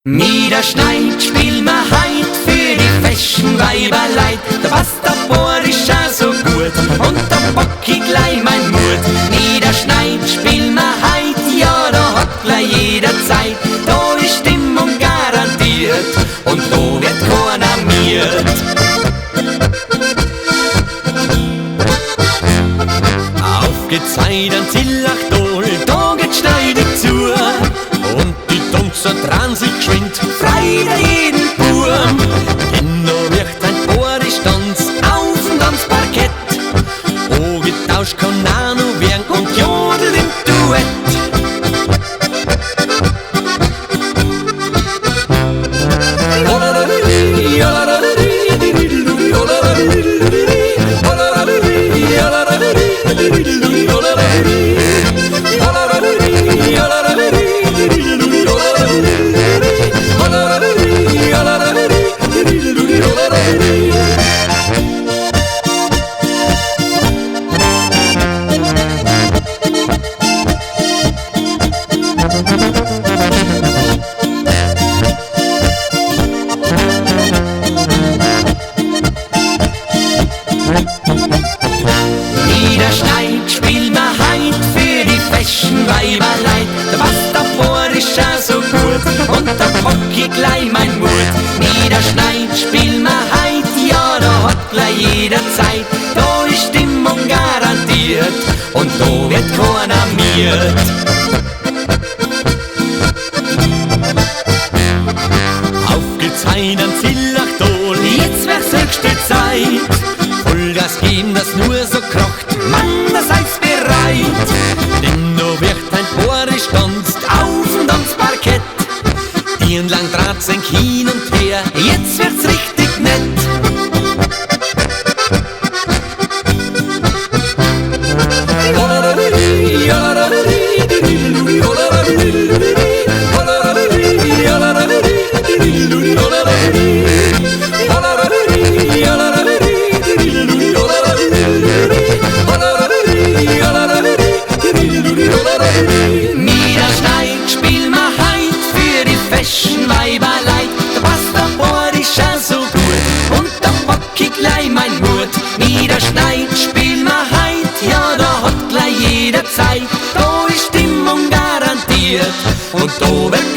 Niederschneit spiel ma heit für die feschen Weiberleid. Da passt der Boris auch so gut und der Bocki gleich mein Mut. Niederschneit spiel ma heit, ja da hat gleich jederzeit. Da ist Stimmung garantiert und da wird keiner miert. Aufgezeit an Zillachdol, da geht schneidig zu. Und die Tunzer dran sich geschwind, frei da jeden Burm. Denn da wirkt ein Bohristanz auf dem Tanzparkett. Oh, getauscht kann auch noch werden und jodelt im Duett. Niederschneit spiel ma heit für die feschen Weiberleid. Da passt der Boris auch so gut und der Bocki gleich mein Mut. Niederschneit spiel ma heit, ja da hat gleich jederzeit. Da ist Stimmung garantiert und da wird keiner miert. Aufgezeit an Zillachdol, jetzt wär's höchste Zeit. Vollgas geben, das nur so krocht, Mann, das heißt bereit. Denn da wird ein Bohrisch tanzt auf dem Tanzparkett. Die entlang Draht sind hin und her, jetzt wird's richtig nett. Niederschneit spiel ma heit für die feschen Weiberleid. Da passt der Boris auch so gut und der Bocki gleich mein Mut. Niederschneit spiel ma heit, ja da hat gleich jederzeit. Da ist Stimmung garantiert und da wird